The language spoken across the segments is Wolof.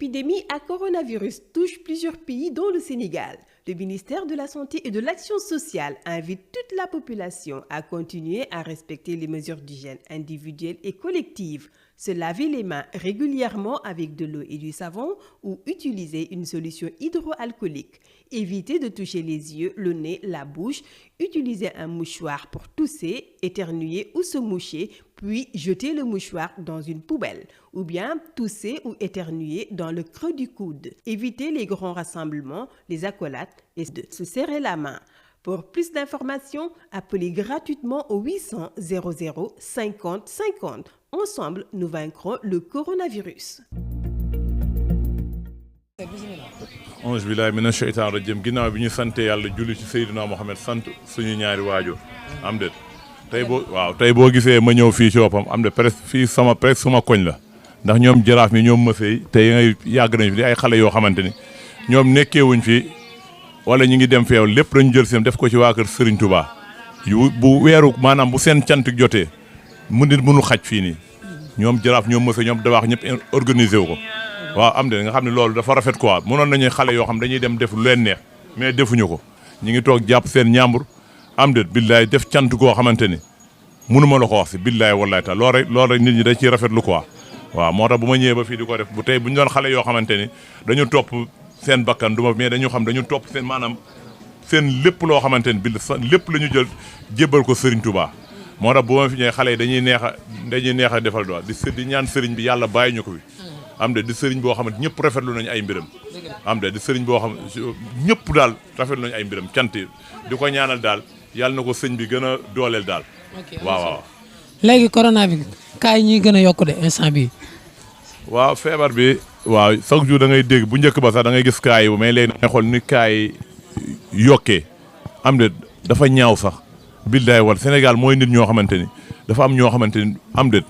L'épidémie à coronavirus touche plusieurs pays dont le Sénégal. Le ministère de la Santé et de l'Action sociale invite toute la population à continuer à respecter les mesures d'hygiène individuelles et collectives, se laver les mains régulièrement avec de l'eau et du savon ou utiliser une solution hydroalcoolique. Éviter de toucher les yeux, le nez, la bouche, utiliser un mouchoir pour tousser, éternuer ou se moucher, puis jeter le mouchoir dans une poubelle, ou bien tousser ou éternuer dans le creux du coude. Éviter les grands rassemblements, les accolades et de se serrer la main. Pour plus d'informations, appelez gratuitement au 800 00 50 50. Ensemble, nous vaincrons le coronavirus. onze billahi mina sheytaan rajim ginnaaw bi ñu sante yàlla julli ci Seydina Mohamed sant suñu ñaari waajur am de tey boo gisee ma ñëw fii ci woppam am de presque fii presque suma koñ la ndax ñoom jaraaf mi ñoom mësey tey ngay yàgg nañ fi di ay xale yoo xamante ni ñoom nekkeewuñ fi wala ñu ngi dem feew lépp dañu jël seen def ko ci waa kër Serigne Touba bu weeru maanaam bu seen cant jotee nit mënu xaj fii nii ñoom jaraaf ñoom mësey ñoom da wax ñëpp organisé wu ko waaw am de nga xam ne loolu dafa rafet quoi mënoon nañu xale yoo xam dañuy dem def lu leen neex mais defuñu ko ñu ngi toog jàpp seen ñaambur am de billaay def cant goo xamante ni mënuma la ko wax si billaay wallaay ta loolu rek nit ñi da ciy rafetlu quoi waaw moo tax bu ma ñëwee ba fii di ko def bu tey bu ñu doon xale yoo xamante ni dañu topp seen bakkan du ma mais dañu xam dañu topp seen maanaam seen lépp loo xamante ni lépp la ñu jël jébbal ko Serigne Touba moo tax bu ma fi ñëwee xale yi dañuy neex a defal doon di ñaan Serigne bi yàlla bàyyi ñu ko fi am de di sëriñ boo xamante ñëpp rafetlu nañu ay mbiram am de di sëriñ boo xam ñëpp daal rafetlu nañu ay mbiram cant di ko ñaanal daal yàlla na ko sëñ bi gën a dooleel daal waaw léegi corona bi cas yi ñuy gën a yokk de instant bi waaw feebar bi waaw chaque jour da ngay dégg bu njëkk ba sax da ngay gis cas yi mais léegi da ngay xool ni cas yi yokkee am de dafa ñaaw sax billaay wal Sénégal mooy nit ñoo xamante ni dafa am ñoo xamante ni am de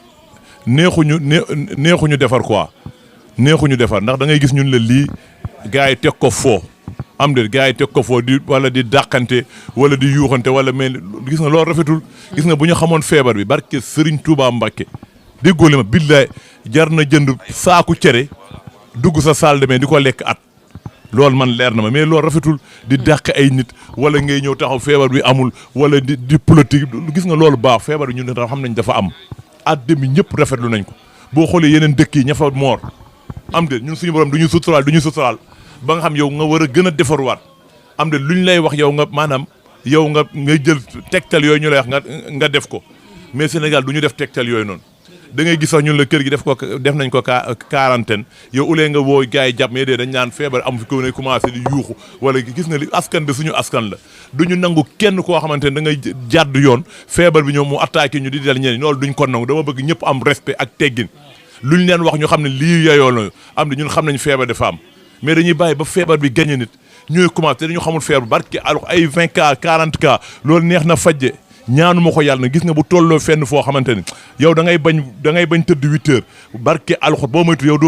neexuñu defar quoi neexuñu defar ndax da ngay gis ñun la lii gars yi teg ko foo am de gars yi teg ko foo wala di dàqante wala di yuuxante wala mel gis nga loolu rafetul gis nga bu ñu xamoon feebar bi barke Serigne Touba Mbacké déggoo li ma billaay jar na jënd saaku cere dugg sa salle de bain di ko lekk at loolu man leer na ma mais loolu rafetul di dàq ay nit wala ngay ñëw taxaw feebar bi amul wala di politique gis nga loolu baax feebar bi ñun xam nañ dafa am àddina bi ñëpp rafetlu nañ ko boo xoolee yeneen dëkk yi ña fa moor am de ñun suñu borom du ñu suturaal ba nga xam yow nga war a gën a defarwaat am de luñ lay wax yow nga maanaam yow nga jël tegtal yooyu ñu lay wax nga def ko mais Sénégal du ñu def tegtal yooyu noonu da ngay gis sax ñun la kër gi def nañ ko quarantaine yow ulee nga woo gars yi jàpp mais dee dañ naan feebar am fi ko ne commencé di yuuxu wala gis nga li askan bi suñu askan la du ñu nangu kenn koo xamante ne da ngay jàdd yoon feebar bi ñoom mu attaqué ñu di dal ñeneen loolu duñ ko nangu dama bëgg ñëpp am respect ak teggin luñ leen wax ñu xam ne lii yeyoo la am na ñun xam nañ feebar dafa am mais dañuy bàyyi ba feebar bi gagné nit ñooy commencé dañu xamul feebar barke alors ay 20 cas 40 cas loolu neex na fajje ñaanu ma ko yàlla na gis nga bu tolloo fenn foo xamante ni yow da ngay bañ tëdd 8 heures barke alxuraan boo moytu yow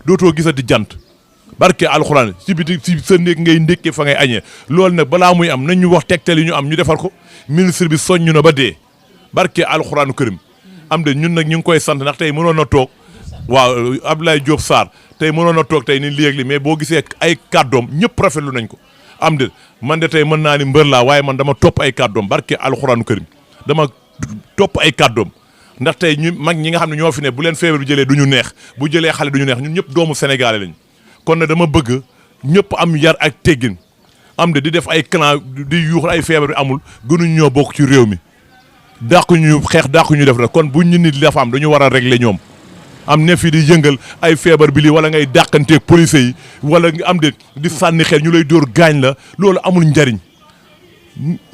dootoo gisati jant barke alxuraan ci biti ci sa néeg ngay ndékkee fa ngay añee loolu nag balaa muy am nañ ñu wax tegtal yi ñu am ñu defar ko ministre bi soññu na ba dee barke alxuraanu kërim am de ñun nag ñu ngi koy sant ndax tey mënoon na toog waaw Abdoulaye Diop Sarr tey mënoon na toog tey ni léegi mais boo gisee ay kàddoom ñëpp rafetlu nañ ko am de man de tey mën naa ni mbër laa waaye man dama topp ay kàddoom barke alxuraanu kërim dama topp ay kàddoom ndax tey ñu mag ñi nga xam ne ñoo fi ne bu leen feebar bi jëlee du ñu neex bu jëlee xale du ñu neex ñun ñëpp doomu sénégalais lañ kon nag dama bëgg ñëpp am yar ak teggin am de di def ay clan di yuuxal ay feebar bi amul gënuñ ñoo bokk ci réew mi dàquñu xeex dàquñu def rek kon bu ñu nit dafa am dañu war a régler ñoom am ne fi di yëngal ay feebar bi lii wala ngay dàqanteeg police yi wala nga am de di sànni xel ñu lay dóor gaañ la loolu amul njariñ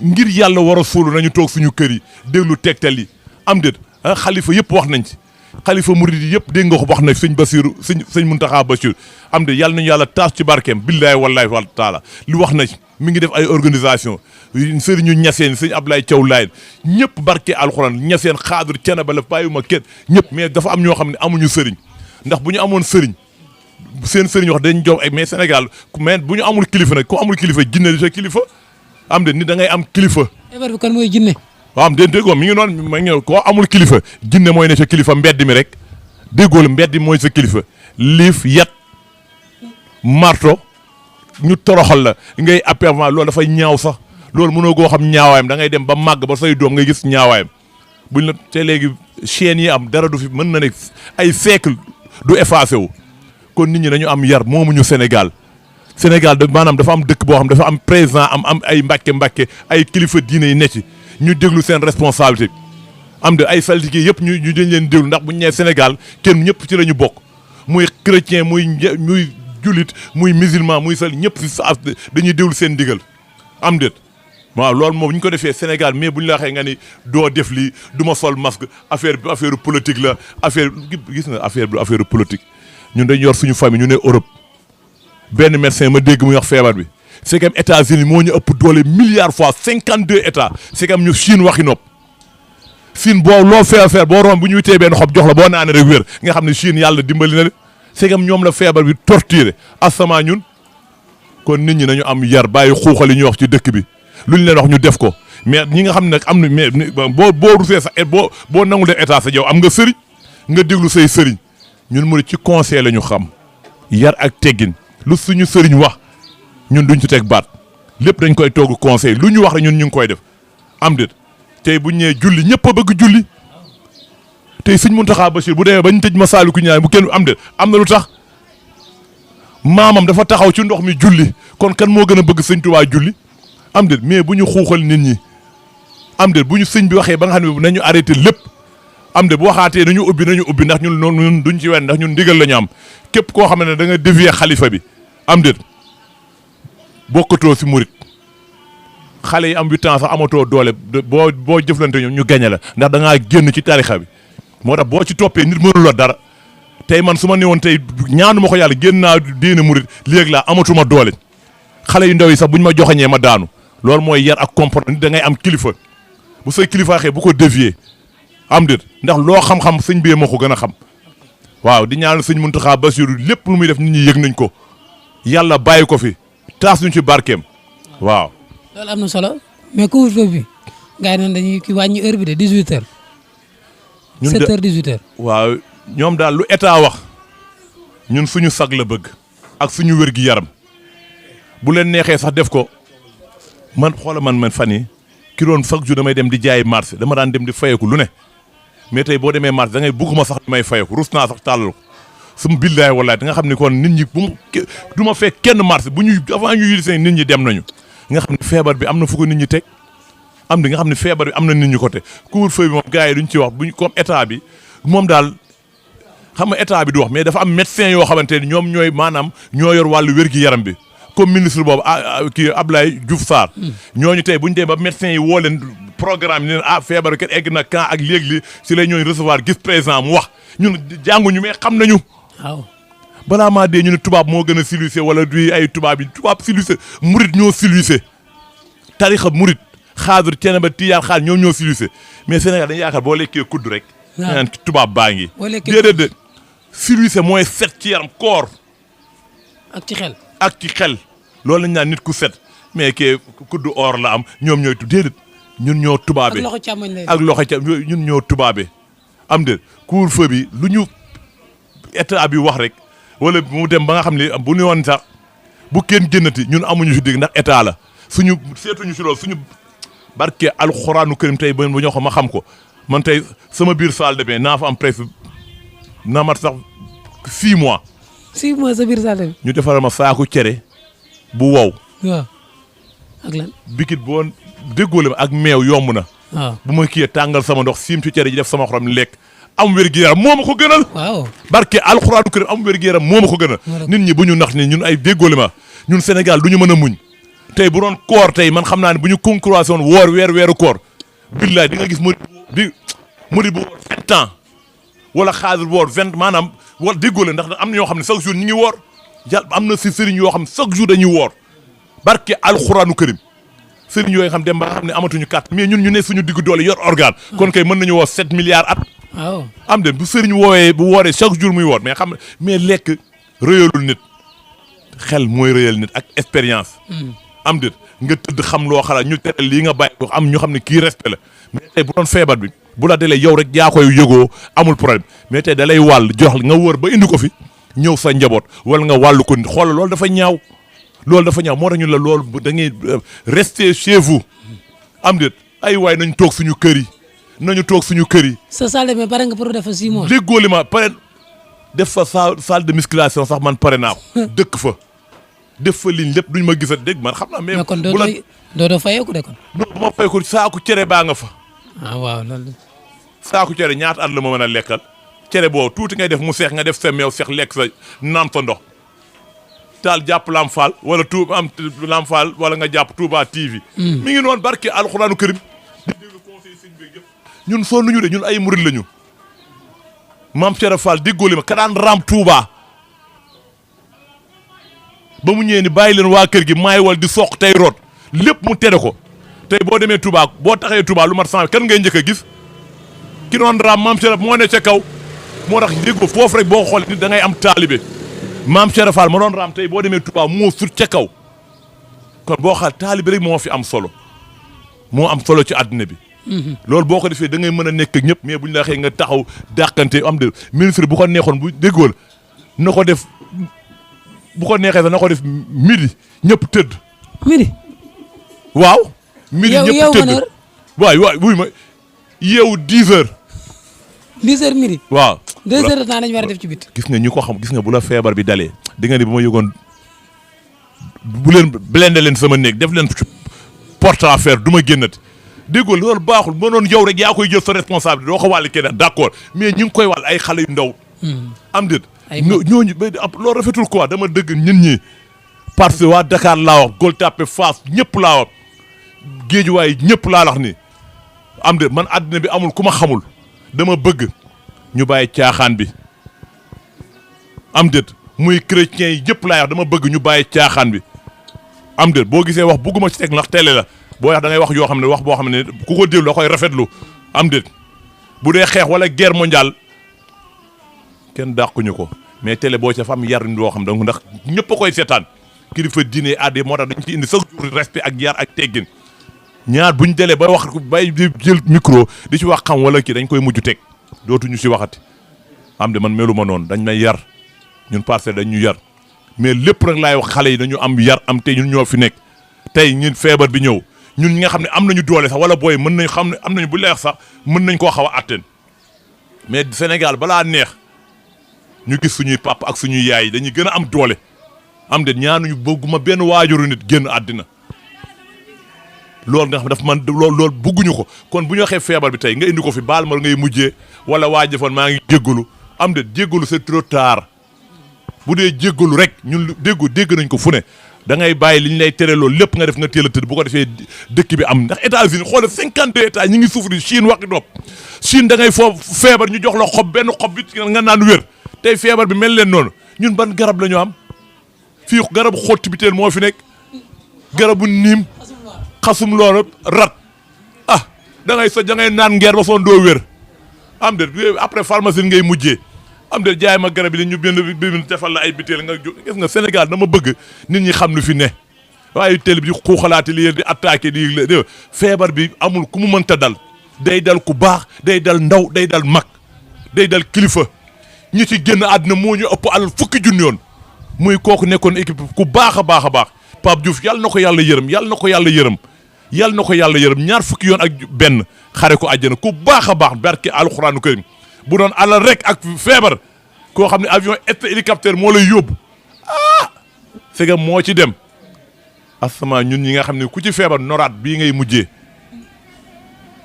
ngir yàlla war a suulu nañu toog suñu kër yi déglu tegtal yi am déet xalifa yëpp wax nañ ci xalifa murid yi yëpp dégg nga ko wax na sëñ Basiru sëñ Muntaxa Basiru am de yàlla nañu yàlla taas ci barkeem billahi wallahi wa taala li wax na mi ngi def ay organisation sëriñu ñaseen sëñ Ablaye Thiaw Laye ñëpp barke alxuraan ñaseen xaadur cene ba la bàyyuma kenn ñëpp mais dafa am ñoo xam ne amuñu sëriñ ndax bu ñu amoon sëriñ seen sëriñ wax dañ jox mais Sénégal mais bu ñu amul kilifa nag ku amul kilifa jinne di sa kilifa am de nit da ngay am kilifa. feebar bi kan mooy jinne. waaw am déggoo mi ngi noonu ma ngi koo amul kilifa jinne mooy ne sa kilifa mbedd mi rek déggoo la mbedd mi mooy sa kilifa liif yat marto ñu toroxal la ngay apparemment loolu dafay ñaaw sax loolu mënoo koo xam ñaawaayam da ngay dem ba màgg ba say doom ngay gis ñaawaayam buñ la te léegi chaînes yi am dara du fi mën na ne ay siècle du effacé wu kon nit ñi dañu am yar moomuñu Sénégal Sénégal maanaam dafa am dëkk boo xam dafa am président am ay mbàkke ay kilifa diine yi ne ci ñu déglu seen responsabilité am de ay saltige yëpp ñu dañ leen déglu ndax bu ñu nee Sénégal kenn ñëpp ci la ñu bokk muy chrétien muy jullit muy musulman muy sal ñëpp si sa dañuy déglu seen ndigal am déet waaw loolu moom bu ñu ko defee Sénégal mais bu ñu la waxee nga ni doo def lii du ma sol masque affaire politique la affaire gis nga affaire politique ñun dañu yor suñu famille ñu ne Europe benn médecin ma dégg muy wax feebar bi c'est comme États-Unis moo ñu ëpp doole milliards fois 52 états c'est comme ñu Chine waxi nopp Chine boo loo feebar boo romb bu ñu witee benn xob jox la boo naanee rek wér nga xam ne Chine yàlla dimbali na de c'est comme ñoom la feebar bi torturé asamaa ñun kon nit ñi nañu am yar bàyyi xuuxal yi ñuy wax ci dëkk bi lu ñu leen wax ñu def ko mais ñi nga xam ne nag am na mais boo rusee sax boo nangu def état sa yow am nga sëriñ nga déglu say sëriñ ñun mu ci conseil la ñu xam yar ak teggin lu suñu sëriñ wax ñun duñ ci teg baat lépp dañ koy togg conseil lu ñu wax rek ñun ñu ngi koy def am déet tey bu ñu ñëwee julli ñëpp a bëgg julli tey Sëñ Muntaxa Bachir bu demee ba ñu tëj Masaalikul Jinaan bu kenn am déet am na lu tax maamam dafa taxaw ci ndox mi julli kon kan moo gën a bëgg Sëñ Tuubaa julli am déet mais bu ñu xuuxal nit ñi am déet bu ñu sëñ bi waxee ba nga xam ne nañu arrêté lépp am déet bu waxaatee nañu ubbi ndax ñun duñ ci wen ndax ñun ndigal la ñu am képp koo xam ne da nga dévier xalifa bi am déet bokkatoo si murit xale yi am 8 ans sax amatoo doole boo jëflante ñoom ñu gañe la ndax da ngaa génn ci tarixa bi moo tax boo ci toppee nit mënul la dara tey man su ma newoon tey ñaanu ma ko yàlla génn naa diine murit léegi laa amatuma doole xale yu ndaw yi sax buñ ma joxañee ma daanu loolu mooy yar ak comportement da ngay am kilifa bu say kilifa xee bu ko dévier am déet ndax loo xam-xam sëñ bee moo ko gën a xam waaw di ñaanal sëñ Muntaxa Basiru lépp lu muy def nit ñi yëg nañ ko yàlla bàyyi ko fi taas ñu ci barkeem waaw. loolu am na solo mais couvre-feu bi gars yi dañuy ki wàññi heure bi de 18h. ñun 7h 18h. waaw ñoom daal lu état wax ñun suñu sag la bëgg ak suñu wér gi yaram bu leen neexee sax def ko man xoola man fan yi ki doon chaque jour damay dem di jaay marché dama daan dem di fayeku lu ne mais tey boo demee marché da ngay bugguma sax may fayeku rus naa sax tàllal ko suma billaay wallaay da nga xam ne kon nit ñi du ma fekk kenn marché bu ñuy avant ñu yilise nit ñi dem nañu nga xam ne feebar bi am na fu ko nit ñi teg am di nga xam ne feebar bi am na nit ñi ko teg couvre-feu bi moom gars yi duñ ci wax buñ comme état bi moom daal xam nga état bi du wax mais dafa am médecin yoo xamante ni ñoom ñooy maanaam ñoo yor wàllu wér-gi-yaram bi comme ministre boobu kii Abdoulaye Diouf Sarr ñooñu tey bu ñu demee ba médecin yi woo leen programme yi ne feebar kat egg na camp ak léegi si lay ñooy recevoir gis président mu wax ñun jànguñu mais xam nañu. waaw balaa maa dee ñu ne tubaab moo gën a civilisé wala du ay tubaab yi tubaab civilisé murit ñoo civilisé tarixa murit xaadir cene ba tiyaan xaal ñoo civilisé mais Sénégal dañuy yaakaar boo lekkee kudd rek. waaw naan tubaab baa ngi. déedéet civilisé mooy set ci yaram koor. ak ci xel. ak ci xel loolu lañ naan nit ku set mais que kuddu or la am ñoom ñooy déedéet ñun ñoo tubaabe ak loxo càmmoñ lay ak loxo càmmoñ ñun ñoo tubaabe am de couvre-feu bi lu ñu état bi wax rek wala mu dem ba nga xam ne bu ñu woon sax bu kenn génnati ñun amuñu si dégg ndax état la suñu seetuñu si loolu suñu barke alxuraanu karim tey ba ñoo xam ma xam ko man tey sama biir salle de bain naa fa am presque naa mat sax 6 mois. 6 mois sa biir salle bi. ñu defaral ma saaku cere bu wow. waaw ak lan. bikit boo déggoo ma ak meew yomb na. waaw bu ma kiyee tàngal sama ndox siim ci cere ji def sama xorom lekk am wér-gu-yaram moo ma ko gënal. waaw barke alxuraanu karim am wér-gu-yaram moo ma ko gënal. nit ñi bu ñu nax ni ñun ay déggoo ma ñun Sénégal du ñu mën a muñ. tey bu doon koor tey man xam naa ne bu ñu concurrence woon woor weeru koor billaay di nga gis mu di bu woor 20 ans wala xaadir woor 20 maanaam war déggoo ndax am na ñoo xam ne chaque jour ñu ngi woor yàlla am na si sëriñ yoo xam ne chaque jour dañuy woor barke alxuraanu karim sëriñ yooyu xam dem ba nga xam ne amatuñu carte mais ñun ñu ne suñu diggu doole yor organe kon kay mën nañu woo 7 milliards at. waaw am de bu sëriñ bu wooree chaque jour muy woor mais xam mais lekk rëyalul nit xel mooy rëyal nit ak expérience. am de nga tëdd xam loo xalaat ñu tere lii nga bàyyi ko am ñu xam ne kii respect la mais tey bu doon feebar bi bu la dalee yow rek yaa koy yëgoo amul problème mais tey da lay wàll jox nga wër ba indi ko fi ñëw sa njaboot wala nga wàllu ko xoolal loolu dafa ñaaw loolu dafa ñaaw moo tax ñu la loolu da ngay rester chez vous am déet ay waay nañu toog suñu kër yi nañu toog suñu kër yi. sa salle mais pare nga pour def fa 6 mois. déggoo li ma pare def fa salle de musculation sax man pare naa ko dëkk fa def fa liñ lépp duñ ma gisat dégg man xam naa. mais kon doo fayeeku de kon. non bu ma fayeeku saaku cere baa nga fa. ah waaw loolu. saaku cere ñaata at la ma mën a lekkal cere boobu tuuti ngay def mu seex nga def sa meew seex lekk sa naan sa ndox taal jàpp Lamp Fall wala Touba am Lamp Fall wala nga jàpp Touba TV. mi ngi noonu barke alxuraanu karim di déglu conseil sëñ bi yëpp ñun soo nuñu de ñun ay murid lañu maam Cheikh Fall déggoo li ma ka daan raam Touba ba mu ñëwee ni bàyyi leen waa kër gi maay wal di soq tey root lépp mu tere ko tey boo demee Touba boo taxee Touba lu mat 100 kan ngay njëkk a gis ki doon raam maam Cheikh moo ne ca kaw moo tax déggoo foofu rek boo xool nit da ngay am taalibe maam Cheikh Fall ma doon raam tey boo demee Touba moo sut ca kaw kon boo xaal taalibe rek moo fi am solo moo am solo ci àddina bi. loolu boo ko defee da ngay mën a nekk ak ñëpp mais bu ñu la waxee nga taxaw dàqante am de ministre bu ko neexoon bu déggoo na ko def bu ko neexee sax na ko def midi ñëpp tëdd. midi. waaw. midi ñëpp tëdd waay wuy ma yeewu 10 heures. 10 heures midi. waaw 2 heures de temps dañu war a def ci bit. gis nga ñu ko xam gis nga bu la feebar bi dalee di nga ni bu ma yëgoon bu leen blende leen sama néeg def leen ci porte à faire du ma génnati déggoo loolu baaxul ma noon yow rek yaa koy jël sa responsabilité doo ko wàll keneen d'accord mais ñu ngi koy wàll ay xale yu ndaw. am déet ñooñu loolu rafetul quoi dama dëgg ñun ñi parce que waa Dakar laa wax Gueule Tapée Fass ñëpp laa wax Guédiawaye ñëpp laa wax ni am déet man àddina bi amul ku ma xamul dama bëgg ñu bàyyi caaxaan bi am déet muy chrétien yi ñëpp laa wax dama bëgg ñu bàyyi caaxaan bi am déet boo gisee wax bugguma ci teg ndax télé la boo wax da ngay wax yoo xam ne wax boo xam ne ku ko déglu da koy rafetlu am déet bu dee xeex wala guerre mondiale kenn dàquñu ko mais télé boo ca fa am yar loo xam donc ndax ñëpp a koy seetaan kilifa diine aade moo tax dañ ci indi chaque jour respect ak yar ak teggin ñaar buñ delee bay wax bay jël micro di ci wax xam wala kii dañ koy mujj teg dootuñu ci waxati am de man melu ma noonu dañ may yar ñun Parcelles dañ ñu yar mais lépp nag laay wax xale yi dañu am yar am te ñun ñoo fi nekk tey ñun feebar bi ñëw ñun ñi nga xam ne am nañu doole sax wala booy mën nañ xam ne am nañu bu leex sax mën nañ koo xaw a atteen mais Sénégal balaa neex ñu gis suñuy papa ak suñuy yaay dañuy gën a am doole am de ñaanuñu bëgguma benn waajuru nit génn àddina loolu nga xam dafa man loolu bëgguñu ko kon bu ñu waxee feebar bi tey nga indi ko fi baal ma ngay mujjee wala waa jëfoon maa ngi jéggalu am de jéggalu c'est trop tard bu dee jéggalu rek ñun dégg nañ ko fu ne da ngay bàyyi li ñu lay tere loolu lépp nga def nga teel a tëdd bu ko defee dëkk bi am ndax États-Unis xoolal 52 états ñi ngi souffrir Chine waxi dopp Chine da ngay foofu feebar ñu jox la xob benn xob bi nga naan wér tey feebar bi mel leen noonu ñun ban garab la ñu am fii garabu xotti bi teel moo fi nekk garabu niim xasum loolu rat da ngay naan ngeer ba soon doo wér am de après pharmacie ngay mujjee am de jaay ma garab yi ñu bind defal la ay biteel nga gis nga Sénégal dama bëgg nit ñi xam lu fi ne waaye télé bi di xuuxalaate li di attaqué di feebar bi amul ku mu mënta dal day dal ku baax day dal ndaw day dal mag day dal kilifa ñi ci génn àdduna moo ñu ëpp alal fukki junni yoon muy kooku nekkoon équipe ku baax a baax a baax Pape Diouf yàlla na ko yàlla yërëm yàlla na ko yàlla yërëm yàlla na ko yàlla yërëm ñaar fukki yoon ak benn xare ko àjjana ku baax a baax barke alxuraanu karim bu doon alal rek ak feebar koo xam ne avion hélicoptère moo lay yóbbu c'est que moo ci dem asama ñun ñi nga xam ne ku ci feebar noraat bii ngay mujjee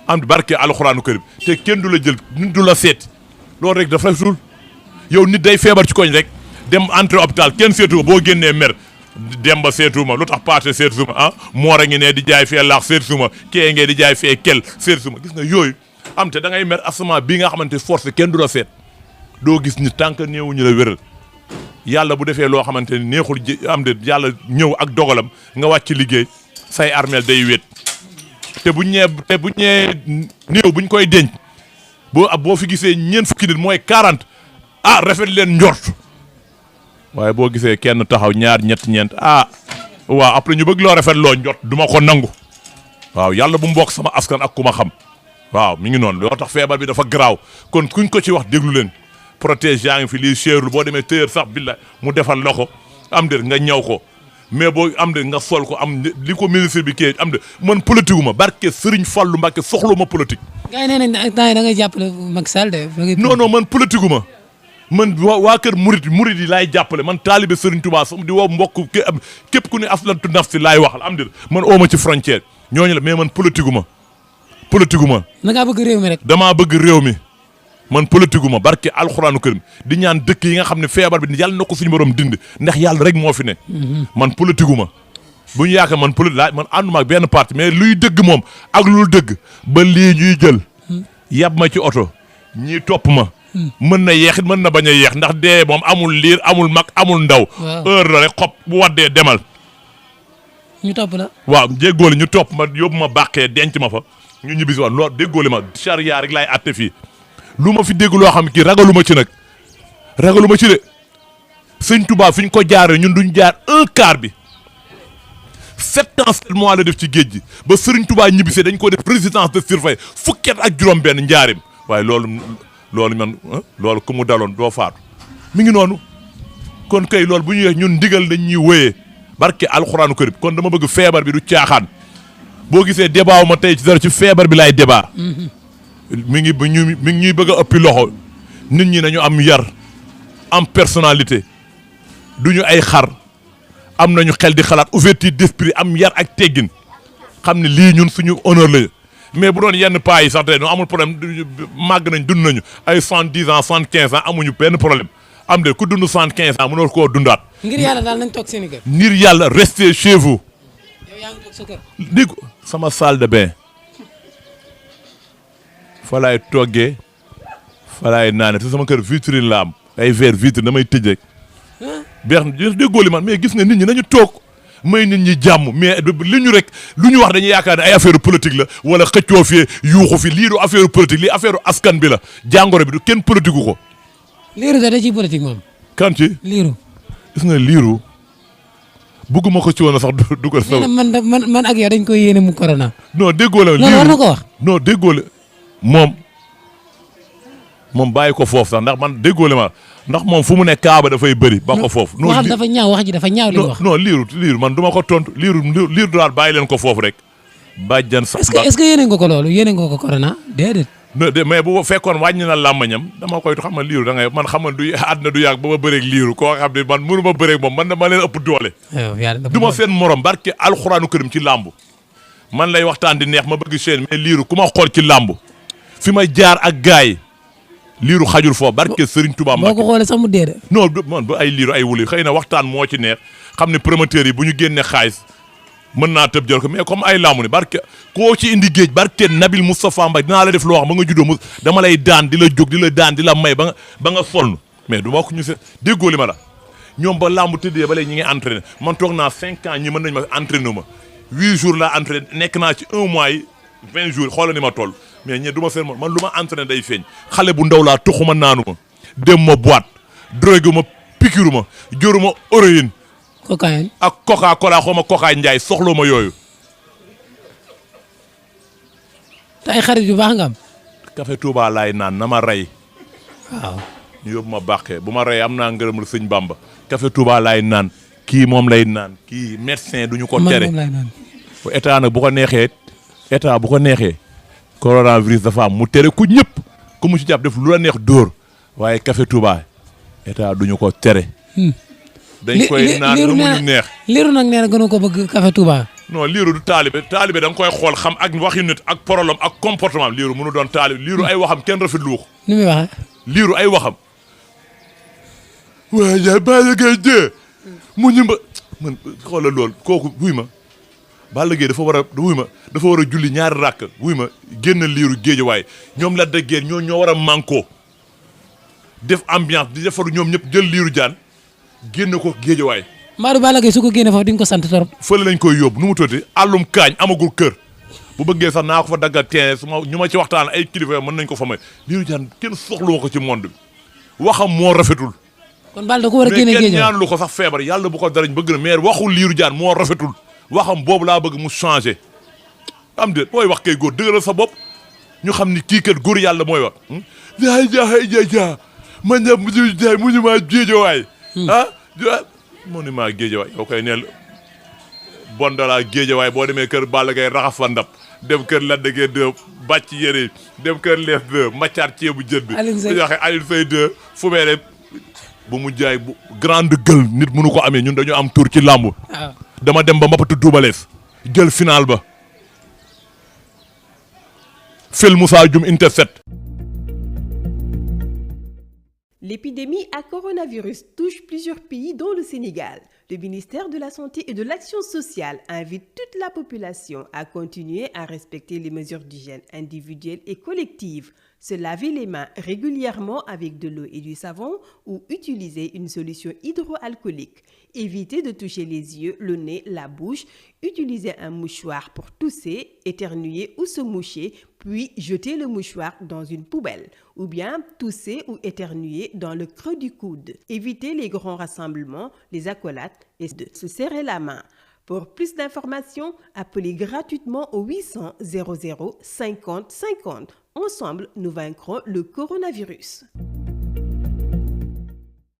am barke alxuraanu karim te kenn du la jël nit du la seet loolu rek dafa sul yow nit day feebar ci koñ rek dem entrée hôpital kenn seetu boo génnee mer demba seetuma lu tax paate seetuma moor a ngi ne di jaay fee laax seetuma kee ngee di jaay fee kel seetuma gis nga yooyu am te da ngay mer asama bii nga xamante force kenn du la seet doo gis ni tànk néewuñu la wéral yàlla bu defee loo xamante ni neexul am de yàlla ñëw ak dogalam nga wàcc liggéey say armeel day wéet te buñ ñee néew buñ koy denc boo fi gisee ñeent fukki nit mooy 40 rafet leen njort waaye boo gisee kenn taxaw ñaar ñeent waaw après ñu bëgg loo rafet loo njort duma ko nangu waaw yàlla bu mbokk sama askan ak ku ma xam waaw mi ngi noonu loo tax feebar bi dafa garaaw kon kuñ ko ci wax déglu leen protège yaa ngi fi lii cherul boo demee téyër sax billaay mu defal la ko am de nga ñaw ko mais boo am de nga sol ko am li ko ministre bi kii am de man politique ma barke Serigne Fallou Mbacké soxla ma politique. gars yi nee nañ temps yi da ngay jàppale Macky Sall de. non man politique ma man waa kër murid yi laay jàppale man taalibe Serigne Touba sama di woo mbokk képp ku ne aslantu nafsi laay waxal am de man oo ma ci frontière ñooñu la mais man politique ma. da ngaa bëgg réew mi rek. damaa bëgg réew mi man politique ma barke alxuraanu karim di ñaan dëkk yi nga xam ne feebar bi yàlla na ko suñu borom dind ndax yàlla rek moo fi ne. man politique ma bu ñu yaakaar man man ànduma ak benn parti mais luy dëgg moom ak lu dëgg ba lii ñuy jël. yab ma ci oto ñii topp ma. mën na yeexit mën na bañ a yeex ndax dee moom amul liir amul mag amul ndaw. heure la rek xob bu waddee demal. ñu topp la. waaw déggoole ñu topp ma yóbbu ma bàqee denc ma fa ñu ñibbisi woon loolu déggoole ma charia rek laay àtte fii lu ma fi dégg loo xam ne kii ragaluma ci nag ragaluma ci de sëñ Touba fi ñu ko jaaree ñun duñ jaar un quart bi 7 ans 7 mois la def ci géej gi ba sëriñ Touba ñibbisee dañ ko def présidence de surveillance fukki at ak juróom-benn njaarim waaye loolu man loolu ku mu daloon doo faatu mi ngi noonu kon kay loolu bu ñuy ñun ndigal dañ ñuy wéyee barke alxuraanu karim kon dama bëgg feebar bi du caaxaan boo gisee débat ma tey ci dara ci feebar bi laay débat. mi ngi ñuy bëgg a ëppi loxo nit ñi nañu am yar am personnalité duñu ay xar am nañu xel di xalaat ouverture d'esprit am yar ak teggin xam ne lii ñun suñu honneur la mais bu doon yenn paa yi sax tey amul problème màgg nañ dund nañu ay 70 ans 75 ans amuñu benn problème am de ku dund 75 ans mënoo koo dundaat. ngir yàlla daal nañ toog seen i kër. ngir yàlla restez chez vous. yow yaa ngi toog sa kër. dégg sama salle de bain fa laay toggee fa laay naane te sama kër vitrine la am ay verre vitrine damay tëj rek. beex na déggoo li man mais gis nga nit ñi nañu toog may nit ñi jàmm mais li ñu rek lu ñu wax dañuy yaakaar ne ay affaire politique la wala xëccoo fii yuuxu fi lii du affaire politique lii affaire askan bi la jàngoro bi du kenn politique ko. liiru da ciy politique moom. kan ci liiru. gis nga liiru bugguma ko ci woon sax dugal. man ak yow dañ koy yéene mu corona. non déggoo la. loolu war na ko wax. non déggoo la moom bàyyi ko foofu sax ndax man déggoo la ma ndax moom fu mu ne kaaba dafay bëri. ba ko foofu non waxam dafa ñaaw wax ji dafa ñaaw li wax. non liiru man du ma ko tontu liiru daal bàyyi leen ko foofu rek. bàjjan sax est-ce que yéene nga ko loolu yéene nga ko corona déedéet. mais bu fekkoon wàññi na làmmañam dama koy xam nga liiru da ngay man xam nga du àdduna du yàgg ba ma bëreeg liiru koo xam ne man mënu ma bëreeg moom man ma leen ëpp doole. du ma seen morom barke alxuraanu karim ci làmb man lay waxtaan di neex ma bëgg seen mais liiru ku ma xool ci làmb fi ma jaar ak gars yi liiru xajul foofu barke Serigne Touba Mbacké boo ko xoolee sax mu dee de. non man ba ay liiru ay wuli xëy na waxtaan moo ci neex xam ne promoteurs yi bu ñu génnee xaalis mën naa tëb jël ko mais comme ay laamu ne barke koo ci indi géej barke Nabil Moustapha Mbaye dinaa la def loo xam ba nga juddoo dama lay daan di la jóg di la daan di la may ba nga sonn mais du ma ko ñu se déggoo li ma la ñoom ba làmb tëddee ba léegi ñi ngi entraîné man toog naa 5 ans ñi mën nañu ma entraîné ma 8 jours laa entraîné nekk naa ci 1 mois yi 20 jours xoolal ni ma toll mais ñe du ma seen man lu ma entraîné day feeñ xale bu ndaw laa tuxuma naanu ma dem ma boîte drogue ma piqûre ma jóoru ma héroïne cocaïne ak coca cola xaw ma coca njaay soxloo ma yooyu. te ay xarit yu baax nga am. café Touba laay naan na ma rey. waaw. ñu yóbbu ma bàqee bu ma rey am naa ngërëmul sëñ Bamba. café Touba laay naan kii moom lay naan kii médecin duñu ko tere. moom lay naan. état nag bu ko neexee coronavirus dafa am mu tere ku ñëpp ku mu ci jàpp def lu la neex dóor waaye café Touba état duñu ko tere. dañ koy naan lu mu ñu neex. liiru nag nee na gën a ko bëgg café Touba. non liiru du taalibe da nga koy xool xam ak waxi nit ak problème ak comportement liiru mënu doon taalibe liiru ay waxam kenn rafetlu ko. ni muy waxee. liiru ay waxam. waaye Balla Gaye dee mu ñu man xoolal loolu kooku wuy ma Balla Gaye dafa war a julli ñaari rakk wuy ma génn liiru géejawaay ñoom la dëggee ñoo war a mànkoo def ambiance di defaru ñoom ñëpp jël liiru jaan génn ko géejawaay. Mbadou Balla Gaye su ko génne foofu di nga ko sant trop. fële lañ koy yóbbu nu mu tuddati àllum kaañ amagul kër bu bëggee sax naa ko fa daggal teen su ma ñu ma ci waxtaan ay kilifa mën nañ ko fa may liiru jaan kenn soxla ko ci monde bi waxam moo rafetul. kon Balla da ko war a génne géejawaay mais kenn ñaan lu ko sax feebar yàlla bu ko darañ bëgg na mais waxul liiru jaan moo rafetul waxam boobu laa bëgg mu changé am déet booy wax kay góor dëgëral sa bopp ñu xam ni kii kat góor yàlla mooy wax. jaay ma ñëpp monsieur Ndiaye monument Guédiawaye monument Guédiawaye yow koy neel bon dala Guédiawaye boo demee kër Balla Gaye raxas fa ndab dem kër Lac de Guiers 2 bàcc yére dem kër Lees 2 maccaat ceebu jën bi dañu waxee Alioune Seye 2 fu meere bu mu jaay bu grande gueule nit mënu ko amee ñun dañu am tour ci làmb dama dem ba mbappatu duubalees jël final ba Fil Moussa Dioum intercept. L'épidémie à coronavirus touche plusieurs pays dont le Sénégal. Le ministère de la Santé et de l'Action sociale invite toute la population à continuer à respecter les mesures d'hygiène individuelles et collectives, se laver les mains régulièrement avec de l'eau et du savon ou utiliser une solution hydroalcoolique. Éviter de toucher les yeux, le nez, la bouche, utiliser un mouchoir pour tousser, éternuer ou se moucher, puis jeter le mouchoir dans une poubelle, ou bien tousser ou éternuer dans le creux du coude. Éviter les grands rassemblements, les accolades et de se serrer la main. Pour plus d'informations, appelez gratuitement au 800 00 50 50. Ensemble, nous vaincrons le coronavirus.